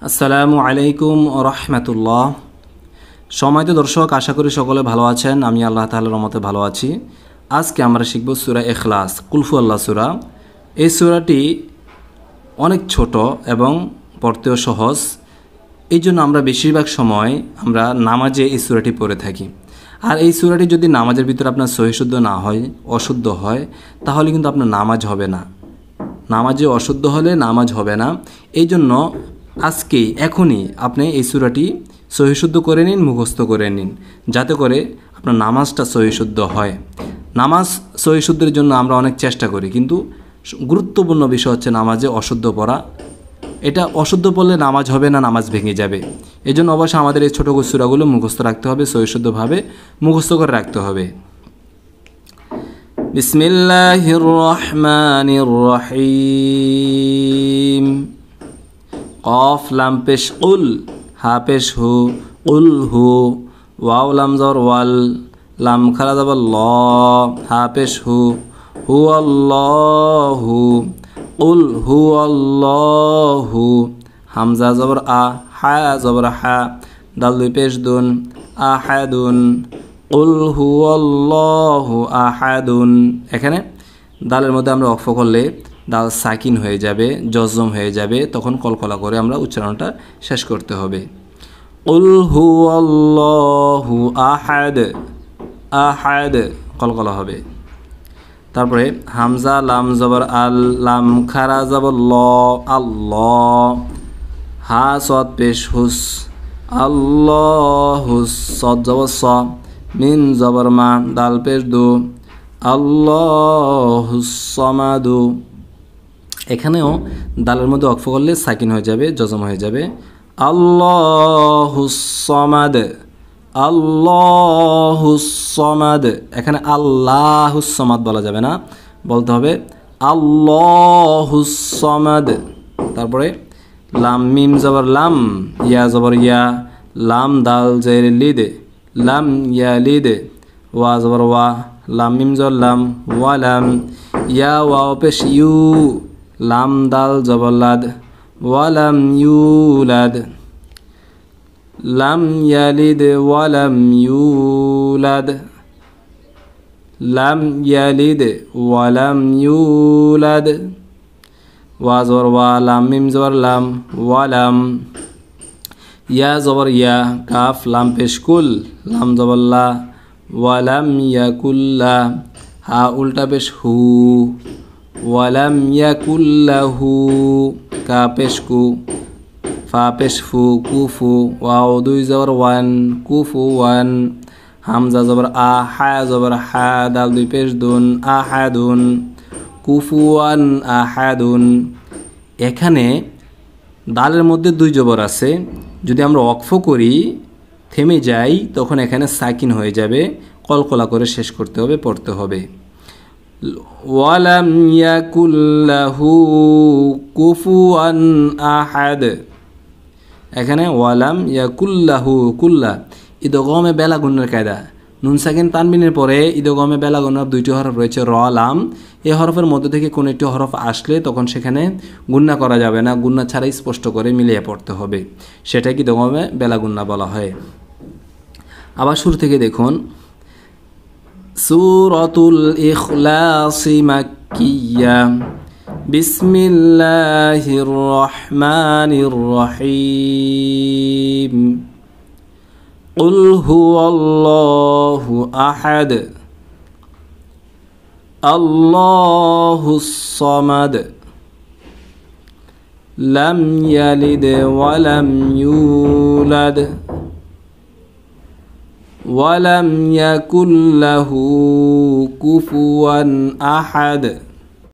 আসসালামু আলাইকুম রহমতুল্লাহ। সম্মানিত দর্শক, আশা করি সকলে ভালো আছেন। আমি আল্লাহ তাআলার রহমতে ভালো আছি। আজকে আমরা শিখব সূরা ইখলাস, কুল হু আল্লাহ সূরা। এই সূরাটি অনেক ছোট এবং পড়তেও সহজ। এই জন্য আমরা বেশিরভাগ সময় আমরা নামাজে এই সূরাটি পড়ে থাকি। আর এই সূরাটি যদি নামাজের ভিতরে আপনার সহিশুদ্ধ না হয়, অশুদ্ধ হয়, তাহলে কিন্তু আপনার নামাজ হবে না। নামাজে অশুদ্ধ হলে নামাজ হবে না। এই জন্য আজকেই এখনই আপনি এই সূরাটি সহিশুদ্ধ করে নিন, মুখস্থ করে নিন, যাতে করে আপনার নামাজটা সহিশুদ্ধ হয়। নামাজ সহিশুদ্ধের জন্য আমরা অনেক চেষ্টা করি, কিন্তু গুরুত্বপূর্ণ বিষয় হচ্ছে নামাজে অশুদ্ধ পড়া। এটা অশুদ্ধ পড়লে নামাজ হবে না, নামাজ ভেঙে যাবে। এই জন্য অবশ্যই আমাদের এই ছোটো সূরাগুলো মুখস্থ রাখতে হবে, সহিশুদ্ধভাবে মুখস্থ করে রাখতে হবে। বিসমিল্লাহির রহমানির রহিম। কফ লাম পেশ কুল, হা পেশ হু, কুল হু। ওয়াও লাম জবর ওয়াল, লাম খারা জবর ল, হা পেশ হু, হু আল্লাহু, কুল হু আল্লাহু। হামজা জবর আ, হা জবর হা, দাল দুই পেশ দুন, আহাদুন, কুল হু আল্লাহু আহাদুন। এখানে দালের মধ্যে আমরা ওয়াকফ করলে দাল সাকিন হয়ে যাবে, জজম হয়ে যাবে, তখন কলকলা করে আমরা উচ্চারণটা শেষ করতে হবে। কুল হু আল্লাহু আহাদ, আহাদ কলকলা হবে। তারপরে হামজা লাম জবর আল, লাম খারা জবর ল, আল্লাহ। হা সদ পেশ হুস, আল্লাহুস, সদ জবর স, মিন জবর মা, দাল পেশ দু, আল্লাহুস সামাদু। এখানেও দালের মধ্যে ওয়াকফ করলে সাকিন হয়ে যাবে, জজম হয়ে যাবে। আল্লাহুস সামাদ, আল্লাহুস সামাদ। এখানে আল্লাহুস সামাদ বলা যাবে না, বলতে হবে আল্লাহুস সামাদ। তারপরে লাম মিম জবর লাম, ইয়া জবর ইয়া, লাম দাল জের লিদ, লাম ইয়া লিদ। ওয়া জবর ওয়া, লাম মিম জবর লাম, ওয়ালাম। ইয়া ওয়াও পেশ ইউ, লাম দাল জবর লাদ, ওয়ালাম ইউলাদ। লাম ইয়ালিদ ওয়ালাম ইউলাদ, লাম ইয়ালিদ ওয়ালাম ইউলাদ। ওয়া জবর ওয়া, লাম মিম জবর লাম, ওয়ালাম। ইয়া জবর ইয়া, কাফ লাম পেশ কুল, লাম জবর লা, ওয়ালাম ইয়াকুল্লা। হা উল্টা পেশ হু, ওয়ালাম ইয়াকুল্লাহু। কা পেশ কু, ফা পেশ ফু, কুফু। ওয়াও দুই জবর ওয়ান, কুফু ওয়ান। হামজা জবর আ, হা জবর হা, দাল দুই পেশ দুন, আহাদুন, কুফুয়ান আহাদুন। এখানে দালের মধ্যে দুই জবর আছে, যদি আমরা ওয়াকফ করি, থেমে যাই, তখন এখানে সাকিন হয়ে যাবে, কলকলা করে শেষ করতে হবে, পড়তে হবে। ওয়ালাম ইয়াকুল্লাহু কুফুয়ান আহাদ। এখানে ওয়ালাম ইয়াকুল্লাহু, কুল্লা ইদগমে বেলা গুণের কায়দা। নুন সাকিন তানবিনের পরে ইদগমে বেলা গুণার দুইটি হরফ রয়েছে, র লাম। এই হরফের মধ্যে থেকে কোনো একটি হরফ আসলে তখন সেখানে গুণনা করা যাবে না, গুণনা ছাড়াই স্পষ্ট করে মিলিয়ে পড়তে হবে। সেটাকে ইদগমে বেলা গুণনা বলা হয়। আবার শুরু থেকে দেখুন। সূরাতুল ইখলাস মাক্কিয়া। বিসমিল্লাহির রহমানির রহিম। কুল হুয়াল্লাহু আহাদ, আল্লাহুস সামাদ, লাম ইয়ালিদ ওয়ালাম ইউলাদ, ওয়ালাম ইয়াকুল্লাহু কুফুয়ান আহাদ।